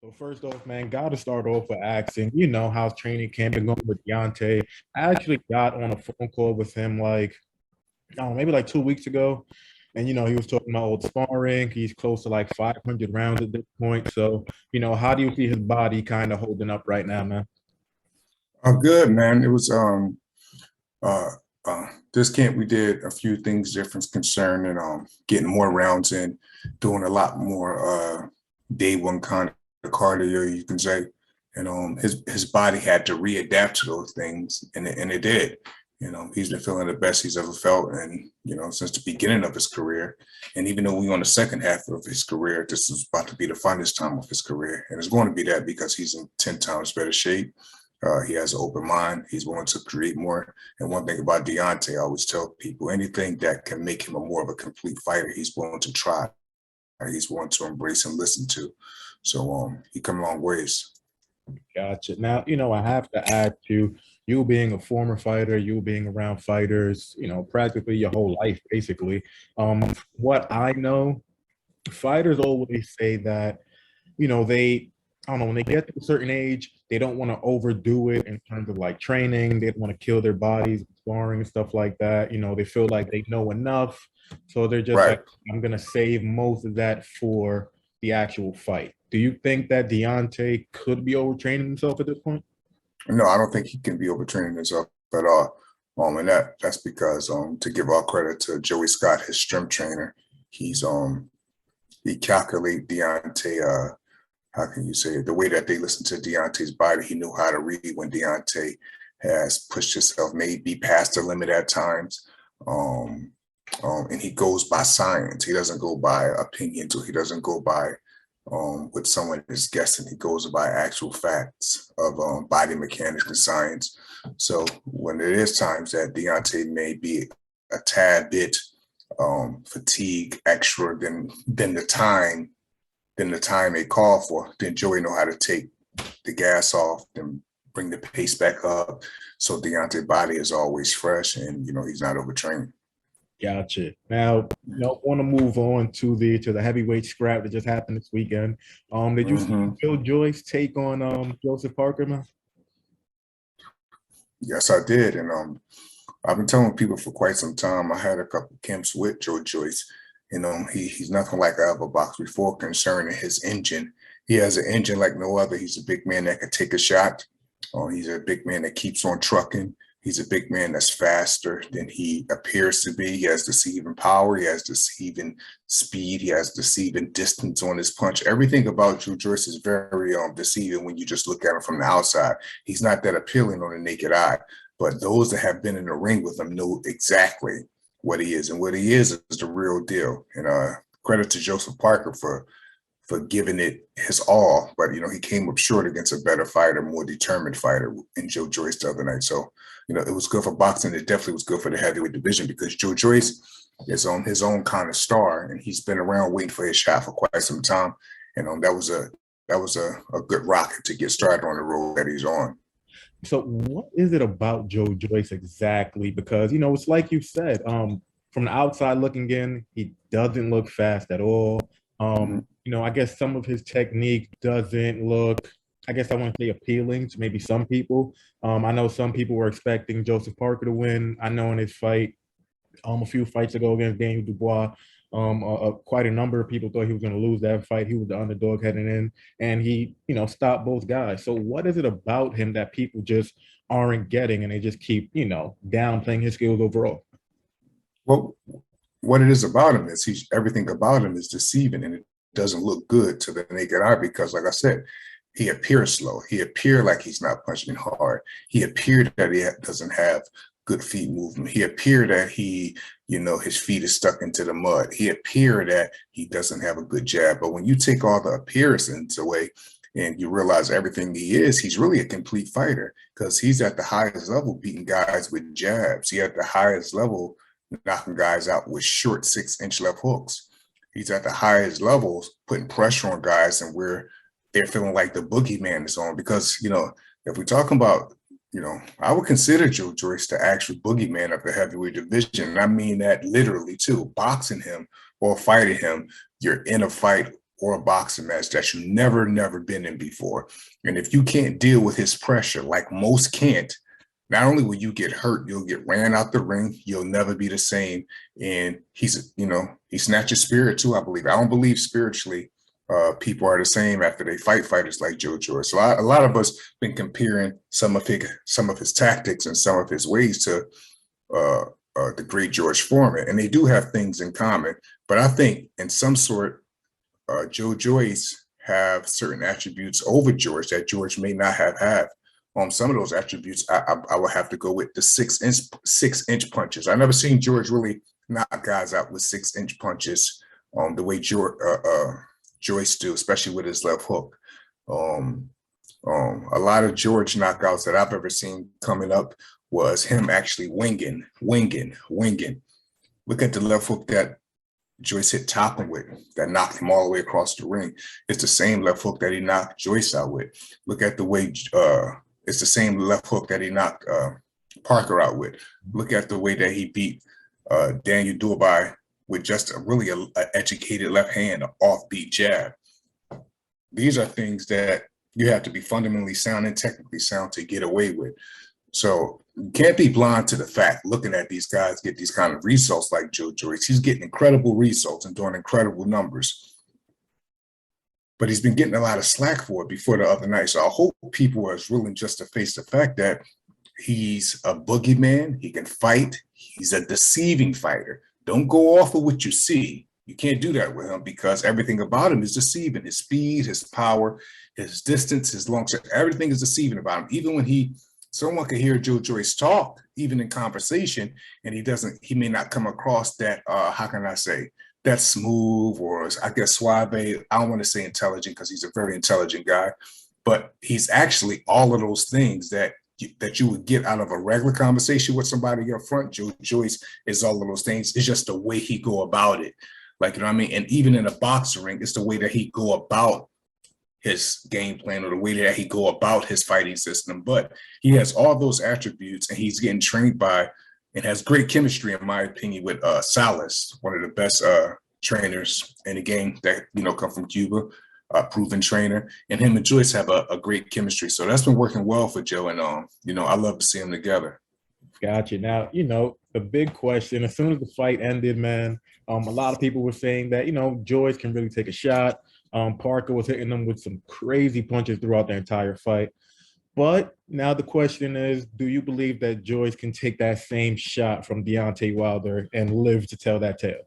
So first off, man, got to start off with asking, how's training camp been going with Deontay? I actually got on a phone call with him like, I don't know, maybe like 2 weeks ago. And, he was talking about old sparring. He's close to like 500 rounds at this point. So, how do you see his body kind of holding up right now, man? Oh, good, man. It was uh this camp we did a few things different concerning getting more rounds in, doing a lot more day one kind of cardio, you can say. And his body had to readapt to those things, and it did. He's been feeling the best he's ever felt, and since the beginning of his career. And even though we're on the second half of his career, this is about to be the funnest time of his career, and it's going to be that because he's in 10 times better shape. He has an open mind. He's willing to create more. And one thing about Deontay, I always tell people, anything that can make him a more of a complete fighter, he's willing to try. He's willing to embrace and listen to. So he come a long ways. Gotcha. Now, I have to ask you, you being a former fighter, you being around fighters, practically your whole life, basically. What I know, fighters always say that, they, I don't know, when they get to a certain age, they don't want to overdo it in terms of like training. They don't want to kill their bodies, sparring and stuff like that. They feel like they know enough. So they're just Right. like, I'm going to save most of that for the actual fight. Do you think that Deontay could be overtraining himself at this point? No, I don't think he can be overtraining himself at all. And that's because to give all credit to Joey Scott, his strength trainer, he's he calculate Deontay how can you say it? The way that they listen to Deontay's body, he knew how to read when Deontay has pushed himself maybe past the limit at times. Um, and he goes by science. He doesn't go by opinions, or he doesn't go by what someone is guessing. He goes by actual facts of body mechanics and science. So when there is times that Deontay may be a tad bit fatigue extra than the time they call for, then Joey know how to take the gas off, then bring the pace back up. So Deontay's body is always fresh, and he's not overtrained. Gotcha. Now, want to move on to the heavyweight scrap that just happened this weekend. Did you see Mm-hmm. Bill Joyce take on Joseph Parker, man? Yes, I did, and I've been telling people for quite some time. I had a couple camps with Joyce. He's nothing like I ever boxed before concerning his engine. He has an engine like no other. He's a big man that can take a shot. He's a big man that keeps on trucking. He's a big man that's faster than he appears to be. He has deceiving power. He has deceiving speed. He has deceiving distance on his punch. Everything about Joyce is very deceiving when you just look at him from the outside. He's not that appealing on the naked eye, but those that have been in the ring with him know exactly what he is, and what he is the real deal. And credit to Joseph Parker for giving it his all, but he came up short against a better fighter, more determined fighter in Joe Joyce the other night. So it was good for boxing. It definitely was good for the heavyweight division because Joe Joyce is on his own kind of star, and he's been around waiting for his shot for quite some time. And that was a good rocket to get started on the road that he's on. So what is it about Joe Joyce exactly? Because, it's like you said, from the outside looking in, he doesn't look fast at all. Mhm. I guess some of his technique doesn't look, I guess I want to say appealing to maybe some people. I know some people were expecting Joseph Parker to win. I know in his fight, a few fights ago against Daniel Dubois, quite a number of people thought he was going to lose that fight. He was the underdog heading in, and he, stopped both guys. So what is it about him that people just aren't getting, and they just keep, downplaying his skills overall? Well, what it is about him is everything about him is deceiving, and it doesn't look good to the naked eye because, like I said, he appears slow. He appeared like he's not punching hard. He appeared that he doesn't have good feet movement. He appeared that his feet is stuck into the mud. He appeared that he doesn't have a good jab. But when you take all the appearances away and you realize everything he is, he's really a complete fighter because he's at the highest level beating guys with jabs. He at the highest level knocking guys out with short 6-inch left hooks. He's at the highest levels putting pressure on guys, and where they're feeling like the boogeyman is on. Because if we're talking about, I would consider Joe Joyce the actual boogeyman of the heavyweight division. And I mean that literally too. Boxing him or fighting him, you're in a fight or a boxing match that you never been in before. And if you can't deal with his pressure, like most can't, not only will you get hurt, you'll get ran out the ring. You'll never be the same. And he's, you know, he snatches spirit too, I believe. I don't believe spiritually people are the same after they fight fighters like Joe Joyce. So a lot of us been comparing some of his tactics and some of his ways to the great George Foreman. And they do have things in common. But I think in some sort, Joe Joyce have certain attributes over George that George may not have had. Some of those attributes, I would have to go with the 6-inch punches. I never seen George really knock guys out with 6-inch punches the way Joyce do, especially with his left hook. A lot of George knockouts that I've ever seen coming up was him actually winging. Look at the left hook that Joyce hit Topham with, that knocked him all the way across the ring. It's the same left hook that he knocked Joyce out with. Look at the way it's the same left hook that he knocked Parker out with. Look at the way that he beat Daniel Dubois with just a really educated left hand, an offbeat jab. These are things that you have to be fundamentally sound and technically sound to get away with. So you can't be blind to the fact, looking at these guys get these kind of results like Joe Joyce. He's getting incredible results and doing incredible numbers. But he's been getting a lot of slack for it before the other night. So I hope people are willing just to face the fact that he's a boogeyman. He can fight. He's a deceiving fighter. Don't go off of what you see. You can't do that with him because everything about him is deceiving. His speed, his power, his distance, his long shot, everything is deceiving about him. Even when someone could hear Joe Joyce talk, even in conversation, and he may not come across that, how can I say, that smooth, or I guess suave. I don't want to say intelligent because he's a very intelligent guy, but he's actually all of those things that you would get out of a regular conversation with somebody up front. Joe Joyce is all of those things. It's just the way he go about it. Like, you know what I mean? And even in a boxing ring, it's the way that he go about his game plan or the way that he go about his fighting system. But he has all those attributes and he's getting trained by and has great chemistry, in my opinion, with Salas, one of the best trainers in the game that, you know, come from Cuba, proven trainer. And him and Joyce have a great chemistry. So that's been working well for Joe. And, you know, I love to see them together. Gotcha. Now, you know, the big question, as soon as the fight ended, man, a lot of people were saying that, you know, Joyce can really take a shot. Parker was hitting them with some crazy punches throughout the entire fight. But now the question is, do you believe that Joyce can take that same shot from Deontay Wilder and live to tell that tale?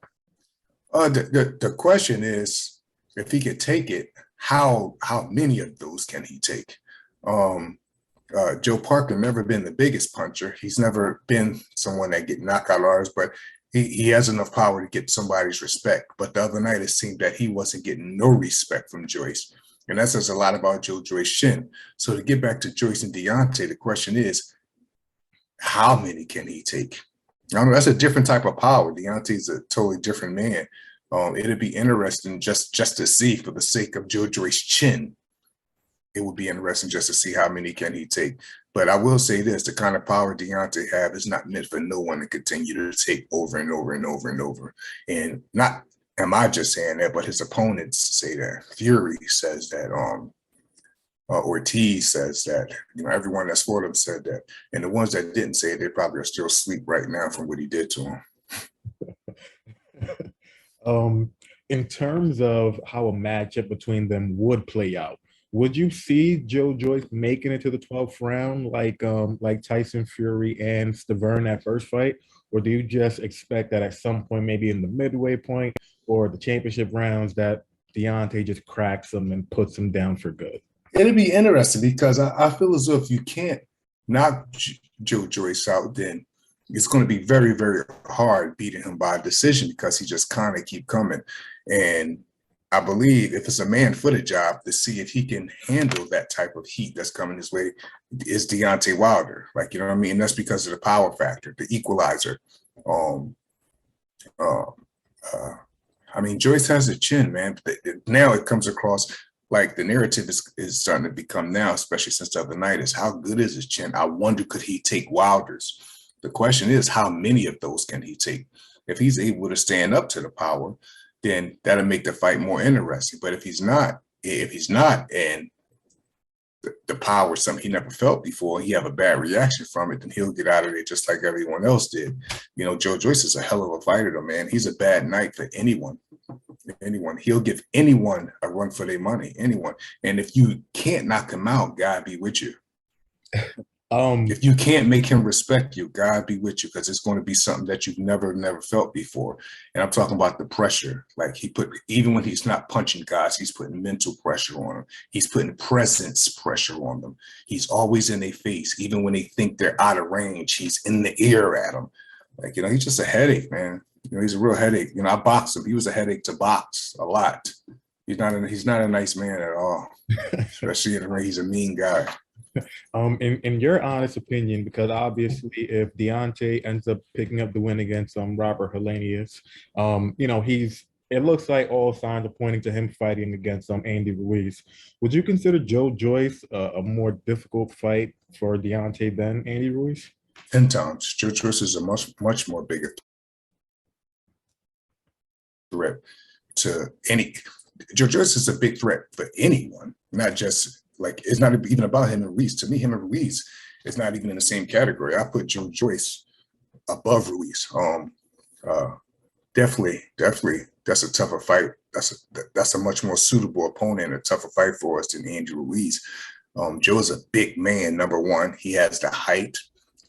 The question is, if he could take it, how many of those can he take? Joe Parker never been the biggest puncher. He's never been someone that get knockout artists, but he has enough power to get somebody's respect. But the other night, it seemed that he wasn't getting no respect from Joyce. And that says a lot about Joe Joyce's chin. So to get back to Joyce and Deontay, the question is, how many can he take? I don't know, that's a different type of power. Deontay's a totally different man. It'd be interesting just to see, for the sake of Joe Joyce's chin, it would be interesting just to see how many can he take. But I will say this, the kind of power Deontay have is not meant for no one to continue to take over and over and over and over. And not am I just saying that, but his opponents say that. Fury says that. Ortiz says that. You know, everyone that's for him said that. And the ones that didn't say it, they probably are still asleep right now from what he did to him. In terms of how a matchup between them would play out, would you see Joe Joyce making it to the 12th round like Tyson Fury and Stavern that first fight? Or do you just expect that at some point, maybe in the midway point or the championship rounds, that Deontay just cracks him and puts him down for good? It'll be interesting because I feel as though if you can't knock Joe Joyce out, then it's going to be very, very hard beating him by decision because he just kind of keep coming. And I believe if it's a man-footed job, to see if he can handle that type of heat that's coming his way is Deontay Wilder. Like, you know what I mean? And that's because of the power factor, the equalizer. I mean, Joyce has a chin, man. But now it comes across like the narrative is starting to become now, especially since the other night, is how good is his chin? I wonder, could he take Wilder's? The question is, how many of those can he take? If he's able to stand up to the power, then that'll make the fight more interesting. But if he's not, and the power is something he never felt before, he have a bad reaction from it, then he'll get out of there just like everyone else did. You know, Joe Joyce is a hell of a fighter, though, man. He's a bad night for anyone. He'll give anyone a run for their money, anyone. And if you can't knock him out, God be with you. If you can't make him respect you, God be with you, because it's going to be something that you've never felt before. And I'm talking about the pressure. Like even when he's not punching guys, he's putting mental pressure on them. He's putting presence pressure on them. He's always in their face. Even when they think they're out of range, he's in the ear at them. Like, you know, he's just a headache, man. You know, he's a real headache. You know, I boxed him. He was a headache to box a lot. He's not a nice man at all, especially in the ring. He's a mean guy. In your honest opinion, because obviously if Deontay ends up picking up the win against Robert Helenius, you know, it looks like all signs are pointing to him fighting against Andy Ruiz. Would you consider Joe Joyce a more difficult fight for Deontay than Andy Ruiz? 10 times. Joe Joyce is a much more bigger threat to any. Joe Joyce is a big threat for anyone, not just. Like, it's not even about him and Ruiz. To me, him and Ruiz is not even in the same category. I put Joe Joyce above Ruiz. Definitely, that's a tougher fight. That's a much more suitable opponent, a tougher fight for us than Andy Ruiz. Joe's a big man, number one. He has the height.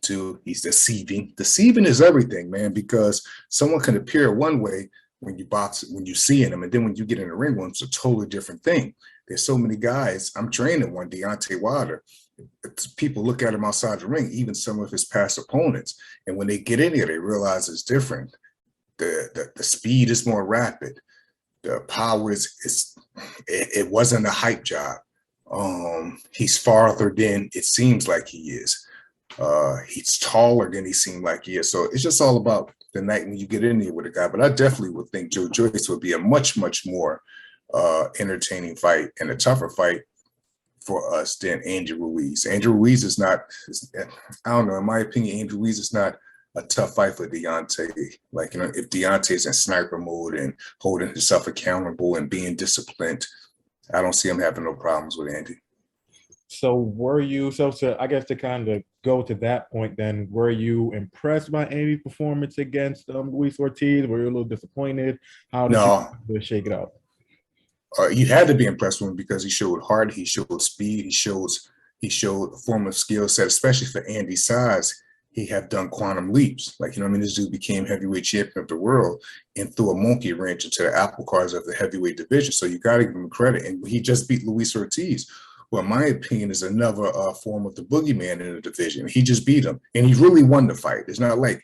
Two, he's deceiving. Deceiving is everything, man, because someone can appear one way when you box, when you see him, and then when you get in the ring, it's a totally different thing. There's so many guys. I'm training one, Deontay Wilder. People look at him outside the ring, even some of his past opponents. And when they get in here, they realize it's different. The speed is more rapid. The power it wasn't a hype job. He's farther than it seems like he is. He's taller than he seemed like he is. So it's just all about the night when you get in there with a guy. But I definitely would think Joe Joyce would be a much more entertaining fight and a tougher fight for us than Andrew Ruiz. Andrew Ruiz is not, I don't know, in my opinion, Andrew Ruiz is not a tough fight for Deontay. Like, you know, if Deontay's in sniper mode and holding himself accountable and being disciplined, I don't see him having no problems with Andy. So were you, I guess to kind of go to that point then, were you impressed by Andy's performance against Luis Ortiz? Were you a little disappointed? How did you shake it up? You had to be impressed with him because he showed heart, he showed speed, he showed a form of skill set, especially for Andy's size. He have done quantum leaps. Like, you know what I mean? This dude became heavyweight champion of the world and threw a monkey wrench into the apple cars of the heavyweight division. So you got to give him credit. And he just beat Luis Ortiz, who in my opinion is another form of the boogeyman in the division. He just beat him and he really won the fight. It's not like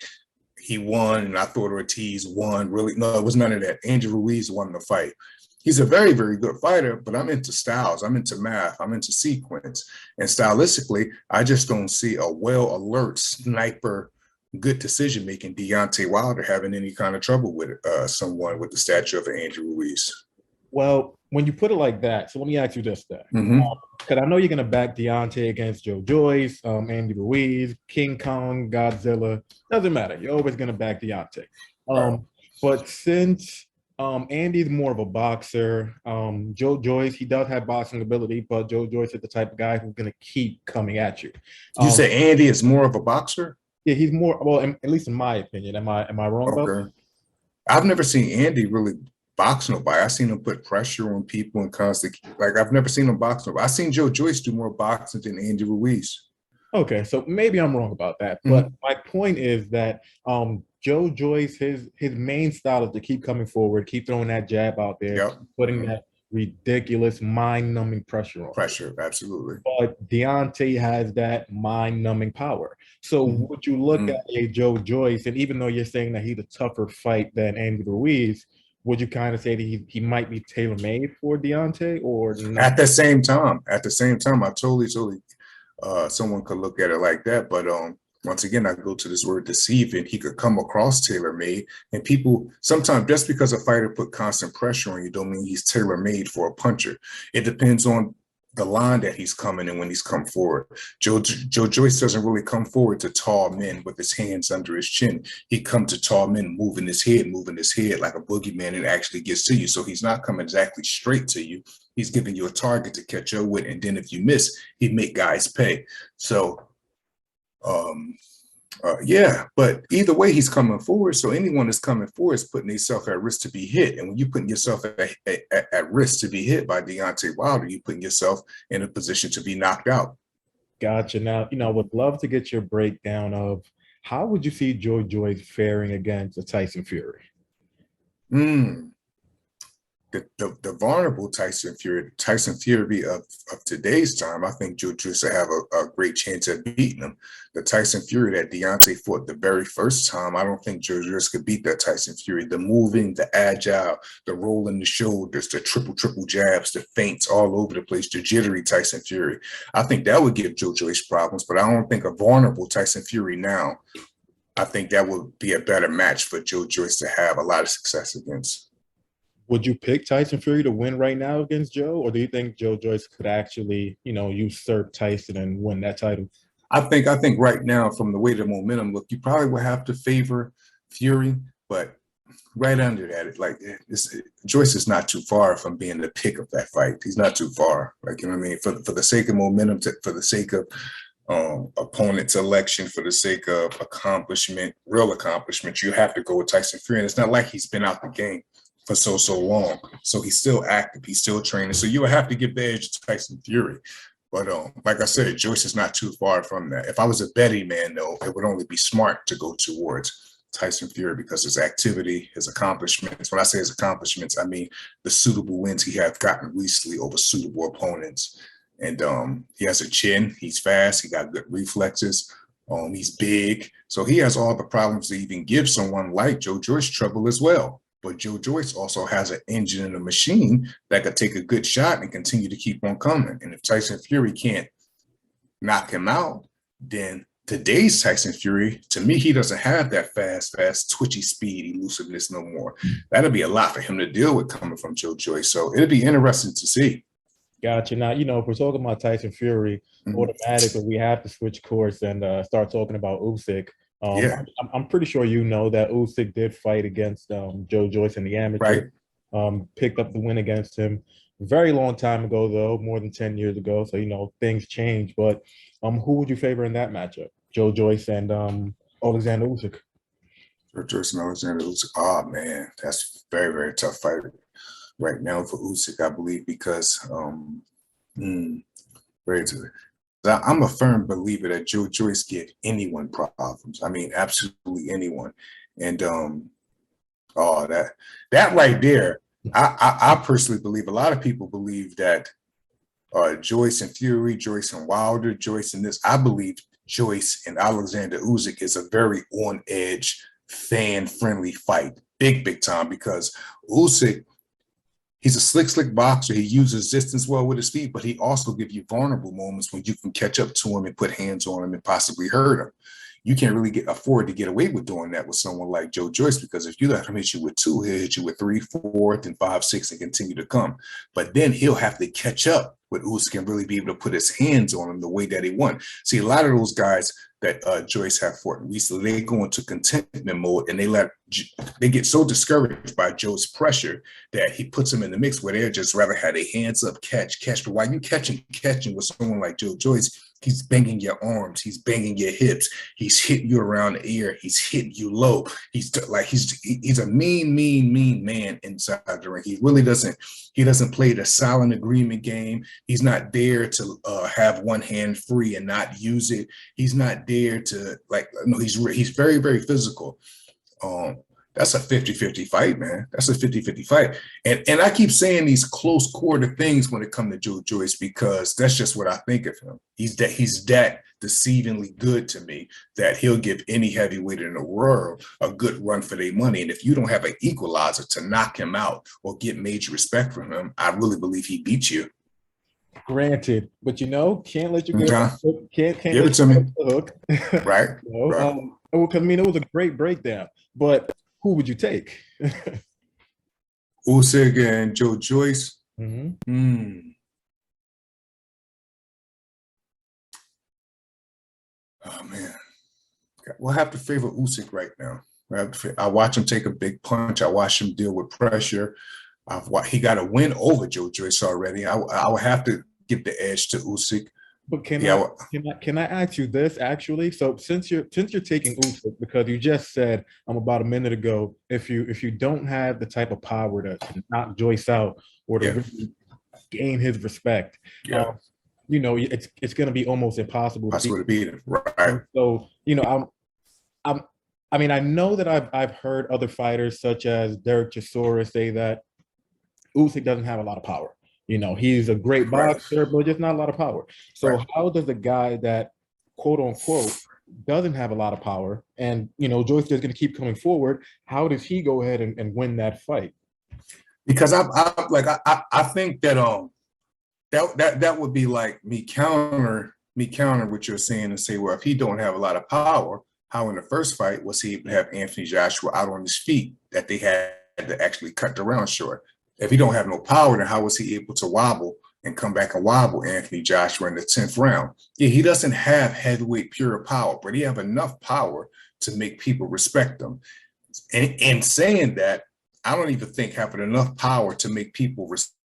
he won and I thought Ortiz won. Really, no, it was none of that. Andrew Ruiz won the fight. He's a very good fighter, but I'm into styles. I'm into math. I'm into sequence. And stylistically, I just don't see a well-alert sniper, good decision-making Deontay Wilder having any kind of trouble with someone with the stature of Andrew Ruiz. Well, when you put it like that, so let me ask you this then. Because I know you're going to back Deontay against Joe Joyce, Andy Ruiz, King Kong, Godzilla. Doesn't matter. You're always going to back Deontay. But since Andy's more of a boxer. Joe Joyce, he does have boxing ability, but Joe Joyce is the type of guy who's going to keep coming at you. You say Andy is more of a boxer? Yeah, he's more, well, at least in my opinion. Am I wrong about that? I've never seen Andy really box nobody. I've seen him put pressure on people and constantly, like, I've never seen him box nobody. I've seen Joe Joyce do more boxing than Andy Ruiz. Okay, so maybe I'm wrong about that. But my point is that Joe Joyce, his main style is to keep coming forward, keep throwing that jab out there, putting that ridiculous mind-numbing pressure on. Absolutely. But Deontay has that mind-numbing power. So would you look at a Joe Joyce, and even though you're saying that he's a tougher fight than Andy Ruiz, would you kind of say that he might be tailor-made for Deontay, or not? At the same time, I totally someone could look at it like that, but once again, I go to this word deceiving. He could come across tailor-made, and people sometimes, just because a fighter put constant pressure on you don't mean he's tailor-made for a puncher. It depends on the line that he's coming in when he's come forward. Joe Joyce doesn't really come forward to tall men with his hands under his chin. He comes to tall men moving his head like a boogeyman, and actually gets to you. So he's not coming exactly straight to you. He's giving you a target to catch up with, and then if you miss, he make guys pay. So yeah, but either way, he's coming forward. So anyone that's coming forward is putting themselves at risk to be hit. And when you're putting yourself at risk to be hit by Deontay Wilder, you're putting yourself in a position to be knocked out. Gotcha. Now, would love to get your breakdown of how would you see Joyce faring against a Tyson Fury? The vulnerable Tyson Fury of today's time, I think Joyce will have a great chance at beating him. The Tyson Fury that Deontay fought the very first time, I don't think Joyce could beat that Tyson Fury. The moving, the agile, the rolling the shoulders, the triple jabs, the feints all over the place, the jittery Tyson Fury. I think that would give Joyce problems, but I don't think a vulnerable Tyson Fury now, I think that would be a better match for Joyce to have a lot of success against. Would you pick Tyson Fury to win right now against Joe, or do you think Joyce could actually, usurp Tyson and win that title? I think right now, from the way the momentum look, you probably would have to favor Fury, but right under that, Joyce is not too far from being the pick of that fight. He's not too far. Like, you know what I mean? For the sake of momentum, for the sake of opponent selection, for the sake of real accomplishment, you have to go with Tyson Fury. And it's not like he's been out the game for so long. So he's still active. He's still training. So you would have to give the edge to Tyson Fury. But like I said, Joyce is not too far from that. If I was a betting man, though, it would only be smart to go towards Tyson Fury because his activity, his accomplishments. When I say his accomplishments, I mean the suitable wins he has gotten recently over suitable opponents. And he has a chin. He's fast. He got good reflexes. He's big. So he has all the problems to even give someone like Joyce trouble as well. But Joyce also has an engine and a machine that could take a good shot and continue to keep on coming. And if Tyson Fury can't knock him out, then today's Tyson Fury, to me, he doesn't have that fast, twitchy speed, elusiveness no more. That'll be a lot for him to deal with coming from Joyce. So it'll be interesting to see. Gotcha. Now, if we're talking about Tyson Fury, automatically we have to switch course and start talking about Usyk. Yeah. I'm pretty sure that Usyk did fight against Joyce in the amateur. Right. Picked up the win against him. Very long time ago, though, more than 10 years ago. So, things change. But who would you favor in that matchup? Joyce and Alexander Usyk? Joyce and Alexander Usyk. Oh, man, that's very, very tough fight right now for Usyk, I believe, because very tough. I'm a firm believer that Joyce give anyone problems. I mean, absolutely anyone. And that right there, I personally believe, a lot of people believe that Joyce and Fury, Joyce and Wilder, Joyce and this. I believe Joyce and Alexander Usyk is a very on edge, fan friendly fight, big time, because Usyk, he's a slick boxer. He uses distance well with his feet, but he also gives you vulnerable moments when you can catch up to him and put hands on him and possibly hurt him. You can't really afford to get away with doing that with someone like Joyce, because if you let him hit you with 2, he'll hit you with 3, 4, and 5, 6, and continue to come. But then he'll have to catch up with Usyk and really be able to put his hands on him the way that he won. See, a lot of those guys that Joyce have fought recently, they go into contentment mode and they get so discouraged by Joe's pressure that he puts them in the mix where they'll just rather have their hands up, catch. But while you catching with someone like Joyce, he's banging your arms, he's banging your hips, he's hitting you around the ear, he's hitting you low. He's a mean man inside the ring. He really doesn't play the silent agreement game. He's not there to have one hand free and not use it. He's not there to he's very, very physical. That's a 50-50 fight, man. That's a 50-50 fight. And I keep saying these close quarter things when it comes to Joyce, because that's just what I think of him. He's that deceivingly good to me that he'll give any heavyweight in the world a good run for their money. And if you don't have an equalizer to knock him out or get major respect from him, I really believe he beats you. Granted, but can't let you go. Can't give it to me. Hook. Right. Right. It was a great breakdown. But who would you take? Usyk and Joyce. Oh man, we'll have to favor Usyk right now. I watch him take a big punch. I watch him deal with pressure. He got a win over Joe Joyce already. I would have to give the edge to Usyk. But can Yeah, I ask you this actually? So since you're taking Usyk, because you just said about a minute ago, if you don't have the type of power to knock Joyce out or to yeah, really gain his respect, yeah. it's going to be almost impossible to beat. Possible to beat him, right? And so I'm I mean, I know that I've heard other fighters such as Derek Chisora say that Usyk doesn't have a lot of power. He's a great Right. boxer, but just not a lot of power. So Right. how does a guy that quote unquote doesn't have a lot of power and Joyce is going to keep coming forward, how does he go ahead and win that fight? Because I think that that would be like me counter what you're saying and say, well, if he don't have a lot of power, how in the first fight was he able to have Anthony Joshua out on his feet that they had to actually cut the round short? If he don't have no power, then how was he able to wobble and come back and wobble Anthony Joshua in the 10th round? Yeah, he doesn't have heavyweight pure power, but he have enough power to make people respect him. And saying that, I don't even think having enough power to make people respect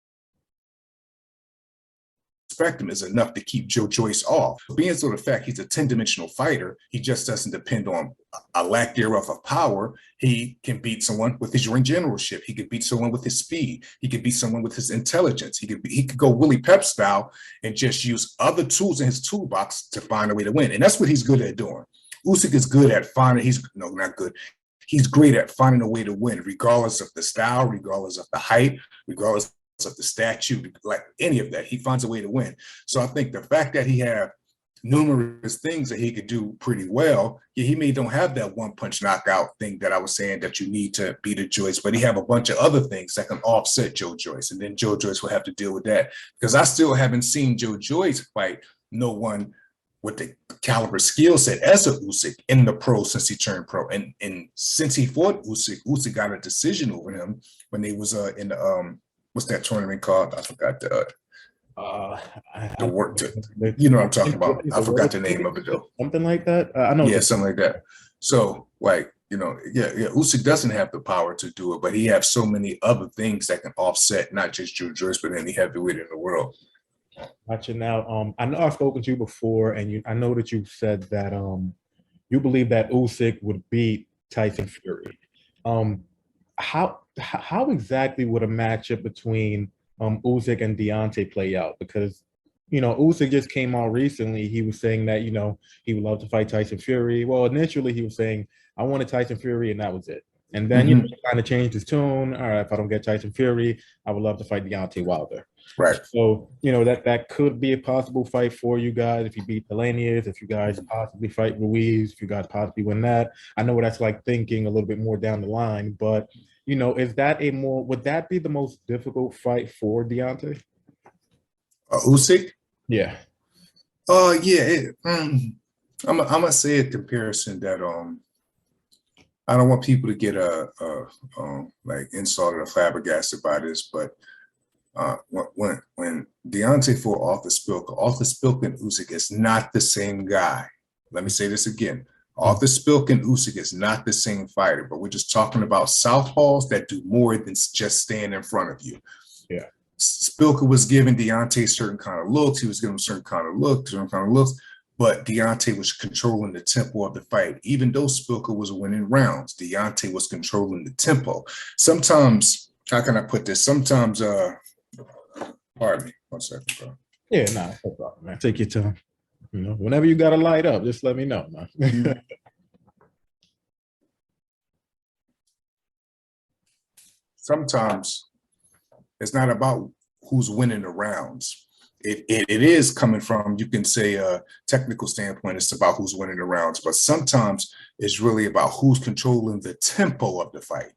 him is enough to keep Joe Joyce off. Being so the fact he's a 10-dimensional fighter, he just doesn't depend on a lack thereof of power. He can beat someone with his ring generalship. He could beat someone with his speed. He could beat someone with his intelligence. He could go Willie Pep style and just use other tools in his toolbox to find a way to win. And that's what he's good at doing. Usyk is good at finding, not good. He's great at finding a way to win, regardless of the style, regardless of the height, regardless of the statue, like any of that. He finds a way to win. So I think the fact that he have numerous things that he could do pretty well, yeah, he may don't have that one punch knockout thing that I was saying that you need to beat a Joyce, but he have a bunch of other things that can offset Joe Joyce, and then Joe Joyce will have to deal with that, because I still haven't seen Joe Joyce fight no one with the caliber skill set as a Usyk in the pro since he turned pro. And since he fought Usyk got a decision over him when they was in the what's that tournament called? I forgot the work to, you know what I'm talking about. I forgot the name of it though. Something like that. I know. Yeah, something like that. So yeah, Usyk doesn't have the power to do it, but he has so many other things that can offset not just Joe Joyce, but any heavyweight in the world. Gotcha. Now, I know I've spoken to you before, and I know that you said that you believe that Usyk would beat Tyson Fury. How exactly would a matchup between Usyk and Deontay play out? Because Usyk just came out recently. He was saying that he would love to fight Tyson Fury. Well, initially he was saying I wanted Tyson Fury, and that was it. And then he kind of changed his tone. All right, if I don't get Tyson Fury, I would love to fight Deontay Wilder. Right. So, that could be a possible fight for you guys if you beat Helenius, if you guys possibly fight Ruiz, if you guys possibly win that. I know what that's like thinking a little bit more down the line, but, would that be the most difficult fight for Deontay? Usyk? Yeah. Yeah. I'm gonna say a comparison that I don't want people to get like insulted or flabbergasted by this, but when Deontay fought Arthur Spilka and Usyk is not the same guy. Let me say this again. Arthur Spilka and Usyk is not the same fighter, but we're just talking about southpaws that do more than just stand in front of you. Yeah. Spilka was giving Deontay certain kind of looks. He was giving him certain kind of looks, but Deontay was controlling the tempo of the fight. Even though Spilka was winning rounds, Deontay was controlling the tempo. Sometimes, how can I put this? Sometimes, pardon me, 1 second, bro. Yeah, no problem, man. Take your time. Whenever you got to light up, just let me know, man. Sometimes it's not about who's winning the rounds. It is coming from, you can say, a technical standpoint, it's about who's winning the rounds, but sometimes it's really about who's controlling the tempo of the fight.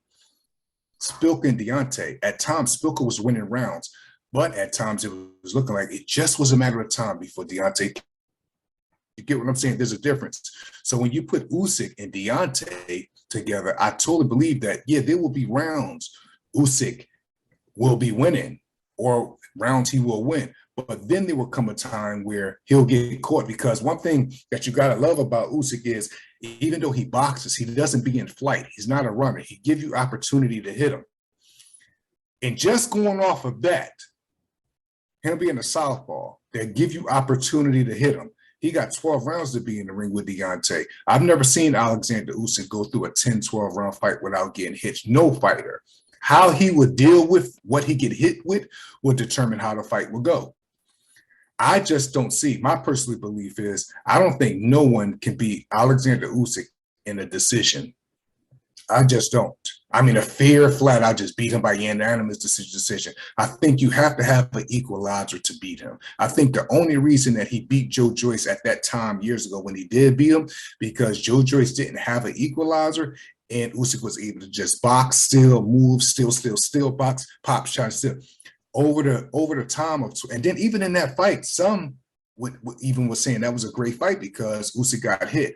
Spilka and Deontay, at times Spilka was winning rounds, but at times it was looking like it just was a matter of time before Deontay. You get what I'm saying? There's a difference. So when you put Usyk and Deontay together, I totally believe that, yeah, there will be rounds Usyk will be winning or rounds he will win. But then there will come a time where he'll get caught, because one thing that you got to love about Usyk is, even though he boxes, he doesn't be in flight. He's not a runner. He gives you opportunity to hit him. And just going off of that, him being a southpaw, that give you opportunity to hit him. He got 12 rounds to be in the ring with Deontay. I've never seen Alexander Usyk go through a 10, 12 round fight without getting hit. No fighter. How he would deal with what he get hit with would determine how the fight will go. I just don't see, my personal belief is, I don't think no one can beat Alexander Usyk in a decision. I just don't. I mean, a fair flat, I'll just beat him by unanimous decision. I think you have to have an equalizer to beat him. I think the only reason that he beat Joe Joyce at that time years ago when he did beat him, because Joe Joyce didn't have an equalizer, and Usyk was able to just box, still move, still box, pop shot, still. Over the time of, and then even in that fight, some even was saying that was a great fight because Usyk got hit.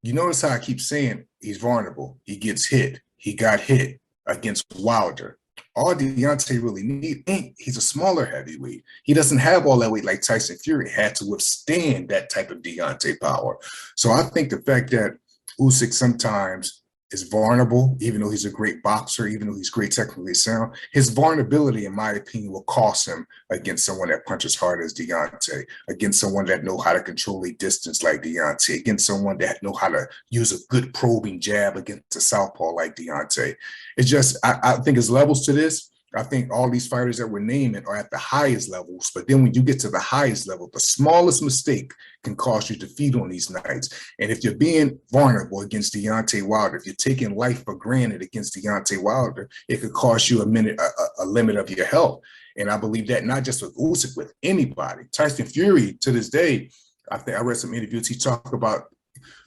You notice how I keep saying he's vulnerable. He gets hit. He got hit against Wilder. All Deontay really need, he's a smaller heavyweight. He doesn't have all that weight like Tyson Fury had to withstand that type of Deontay power. So I think the fact that Usyk sometimes is vulnerable, even though he's a great boxer, even though he's great technically sound, his vulnerability, in my opinion, will cost him against someone that punches hard as Deontay, against someone that know how to control a distance like Deontay, against someone that know how to use a good probing jab against a southpaw like Deontay. It's just, I think there's levels to this. I think all these fighters that we're naming are at the highest levels, but then when you get to the highest level, the smallest mistake can cost you defeat on these nights. And if you're being vulnerable against Deontay Wilder, if you're taking life for granted against Deontay Wilder, it could cost you a limit of your health. And I believe that not just with Usyk, with anybody. Tyson Fury, to this day, I think I read some interviews, he talked about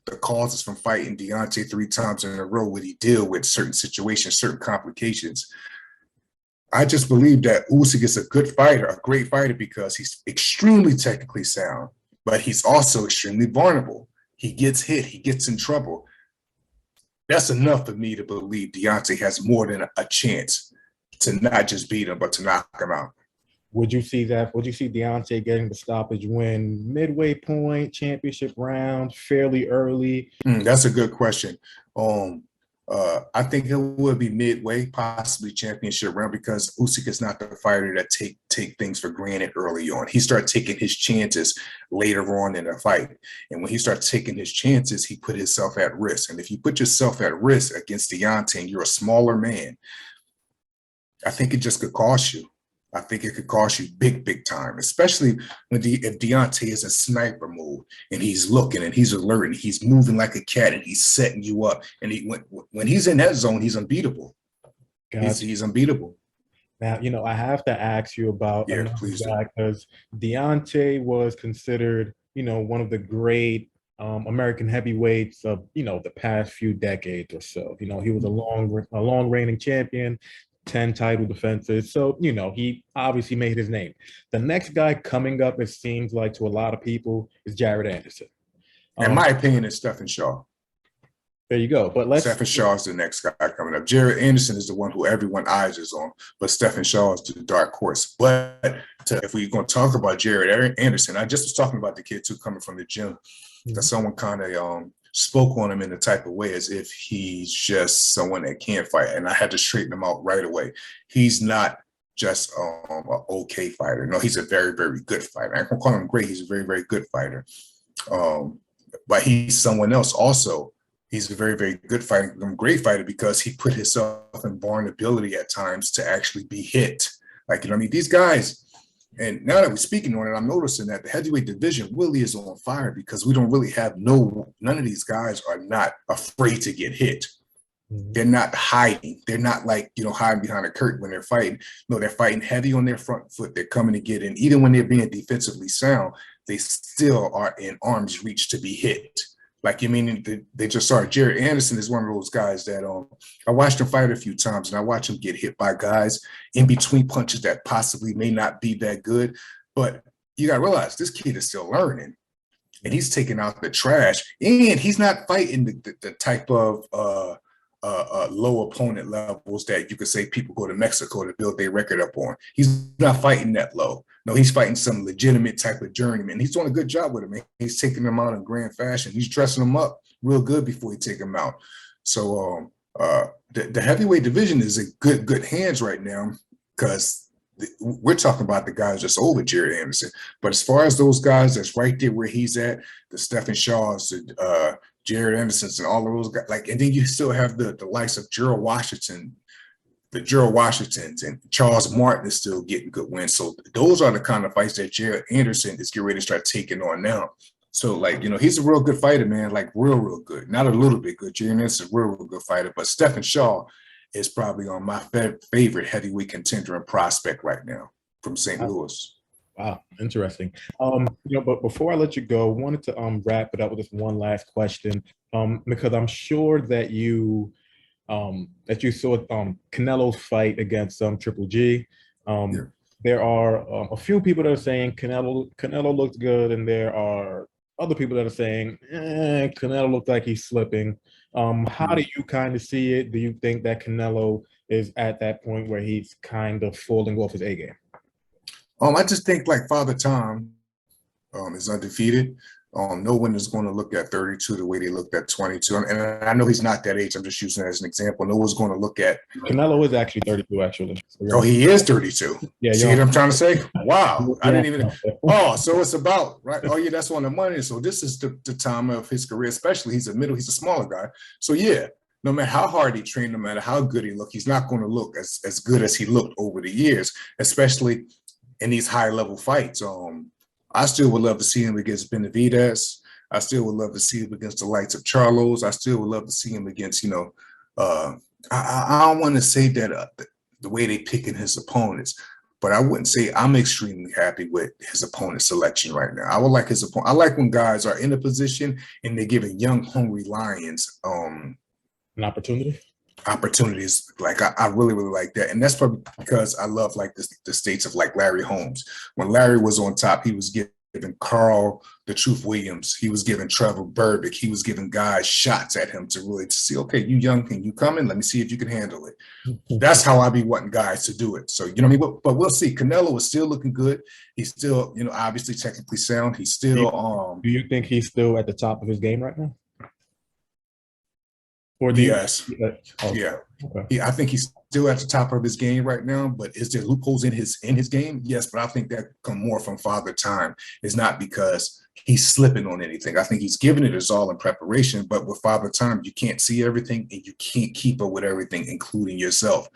the causes from fighting Deontay 3 times in a row, would he deal with certain situations, certain complications. I just believe that Usyk is a good fighter, a great fighter, because he's extremely technically sound, but he's also extremely vulnerable. He gets hit, he gets in trouble. That's enough for me to believe Deontay has more than a chance to not just beat him, but to knock him out. Would you see that? Would you see Deontay getting the stoppage win, midway point, championship round, fairly early? That's a good question. I think it would be midway, possibly championship round, because Usyk is not the fighter that take things for granted early on. He started taking his chances later on in the fight. And when he starts taking his chances, he put himself at risk. And if you put yourself at risk against Deontay and you're a smaller man, I think it just could cost you. I think it could cost you big time, especially when if Deontay is in sniper mode and he's looking and he's alert and he's moving like a cat and he's setting you up. And when he's in that zone, he's unbeatable. He's unbeatable. Now, I have to ask you about that, because Deontay was considered, one of the great American heavyweights of, the past few decades or so. He was a long reigning champion, 10 title defenses. So, he obviously made his name. The next guy coming up, it seems like to a lot of people, is Jared Anderson. In my opinion, it's Stephen Shaw. There you go. But Stephen Shaw is the next guy coming up. Jared Anderson is the one who everyone eyes is on, but Stephen Shaw is the dark horse. But if we're going to talk about Jared Anderson, I just was talking about the kid too, coming from the gym, that someone kind of spoke on him in the type of way as if he's just someone that can't fight. And I had to straighten him out right away. He's not just an okay fighter. No, he's a very, very good fighter. I can call him great. He's a very, very good fighter. But he's someone else also. He's a very, very good fighter, great fighter, because he put himself in vulnerability at times to actually be hit. These guys, and now that we're speaking on it, I'm noticing that the heavyweight division really is on fire, because we don't really have none of these guys are not afraid to get hit. They're not hiding. They're not hiding behind a curtain when they're fighting. No, they're fighting heavy on their front foot. They're coming to get in. Even when they're being defensively sound, they still are in arm's reach to be hit. They just started. Jared Anderson is one of those guys that I watched him fight a few times, and I watch him get hit by guys in between punches that possibly may not be that good. But you got to realize this kid is still learning, and he's taking out the trash, and he's not fighting the type of low opponent levels that you could say people go to Mexico to build their record up on. He's not fighting that low. No, he's fighting some legitimate type of journeyman. He's doing a good job with him, man. He's taking him out in grand fashion. He's dressing him up real good before he take him out. So the heavyweight division is in good hands right now, because we're talking about the guys that's over Jared Anderson. But as far as those guys that's right there where he's at, the Stephen Shaws, the Jared Andersons, and all of those guys, like, and then you still have the likes of Gerald Washington, the Gerald Washingtons, and Charles Martin is still getting good wins. So those are the kind of fights that Jared Anderson is getting ready to start taking on now. So, like, you know, he's a real good fighter, man, like real good. Not a little bit good. Jared Anderson's a real good fighter. But Stephen Shaw is probably on my favorite heavyweight contender and prospect right now from St. Louis. Wow, interesting. You know, but before I let you go, I wanted to wrap it up with this one last question, because I'm sure that you saw Canelo's fight against Triple G. Yeah. There are a few people that are saying Canelo looked good, and there are other people that are saying Canelo looked like he's slipping. How do you kind of see it? Do you think that Canelo is at that point where he's kind of falling off his A game? I just think like Father Time is undefeated. No one is going to look at 32 the way they looked at 22. And I know he's not that age. I'm just using it as an example. No one's going to look at. Canelo is actually 32, actually. Oh, he is 32. Yeah. See what I'm trying to say? Wow. I didn't even. Oh, so it's about, right? Oh, yeah, that's on the money. So this is the time of his career, especially he's a smaller guy. So, yeah, no matter how hard he trained, no matter how good he looked, he's not going to look as good as he looked over the years, especially in these high-level fights. I still would love to see him against Benavidez. I still would love to see him against the likes of Charlos. I still would love to see him against, you know, I don't want to say that the way they picking his opponents, but I wouldn't say I'm extremely happy with his opponent selection right now. I would like his opponent. I like when guys are in a position and they're giving young, hungry lions an opportunity. Opportunities. Like I really like that, and that's probably because I love like the states of like Larry Holmes. When Larry was on top, he was giving Carl the Truth Williams, he was giving Trevor Burbick, he was giving guys shots at him to really see, okay, you young, can you come in? Let me see if you can handle it. That's how I be wanting guys to do it. So you know what I mean. But we'll see. Canelo is still looking good. He's still, you know, obviously technically sound. He's still. Do you think he's still at the top of his game right now? Or yes. Yeah. Okay. Yeah, I think he's still at the top of his game right now, but is there loopholes in his game? Yes, but I think that come more from Father Time. It's not because he's slipping on anything. I think he's giving it his all in preparation, but with Father Time, you can't see everything and you can't keep up with everything, including yourself.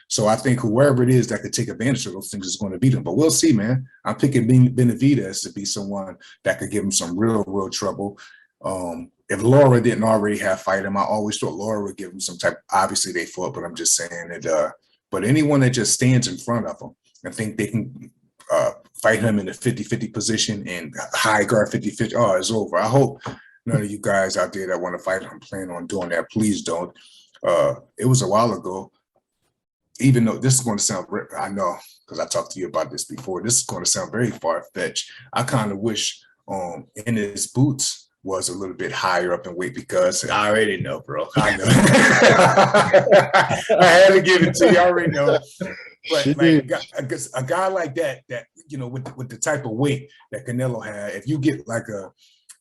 So I think whoever it is that could take advantage of those things is going to beat him. But we'll see, man. I'm picking Benavidez to be someone that could give him some real trouble. If Laura didn't already have fight him, I always thought Laura would give him some type. Obviously, they fought, but I'm just saying that. But anyone that just stands in front of him and think they can fight him in a 50-50 position and high guard 50-50, oh, it's over. I hope none of you guys out there that want to fight him plan on doing that. Please don't. It was a while ago. Even though this is going to sound, I know because I talked to you about this before. This is going to sound very far-fetched. I kind of wish in his boots was a little bit higher up in weight, because I already know, bro. I know. I had to give it to you. I already know. But like a guy like that, you know, with the type of weight that Canelo had, if you get like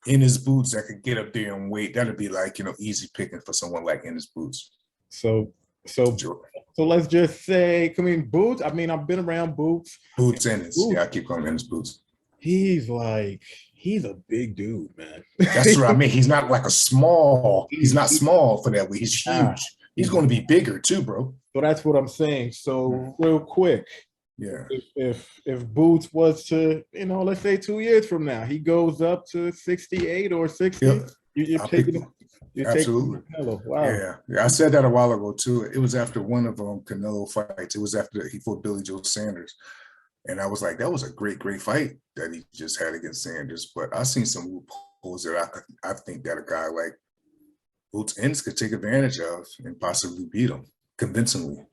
in his boots that could get up there in weight, that'd be like, you know, easy picking for someone like in his boots. So let's just say, I mean, boots. I mean, I've been around boots. Boots in his. Yeah, I keep calling him in his boots. He's a big dude, man. That's what I mean. He's not like he's not small for that weight. He's huge. He's going to be bigger too, bro. So that's what I'm saying. So real quick, yeah. If Boots was to, you know, let's say 2 years from now, he goes up to 68 or 60, yep. You're taking him. Absolutely. Canelo. Wow. Yeah. I said that a while ago too. It was after one of Canelo fights. It was after he fought Billy Joe Sanders. And I was like, that was a great fight that he just had against Sanders. But I've seen some loopholes that I think that a guy like Boots Ennis could take advantage of and possibly beat him convincingly.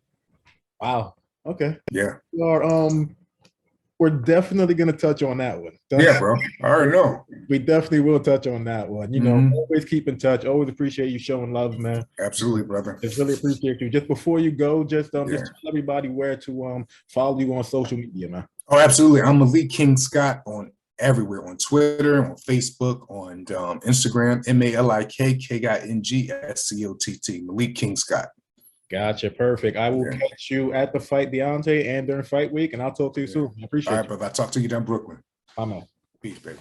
Wow. Okay. Yeah. We're definitely going to touch on that one. Yeah, bro. I already know. We definitely will touch on that one. You know, always keep in touch. Always appreciate you showing love, man. Absolutely, brother. Just really appreciate you. Just before you go, just tell everybody where to follow you on social media, man. Oh, absolutely. I'm Malik King Scott on everywhere, on Twitter, on Facebook, on Instagram, MalikKngscott, Malik King Scott. Gotcha. Perfect. I will catch you at the fight, Deontay, and during fight week, and I'll talk to you soon. I appreciate All it. right, brother. I'll talk to you down Brooklyn. Bye, man. Peace, baby.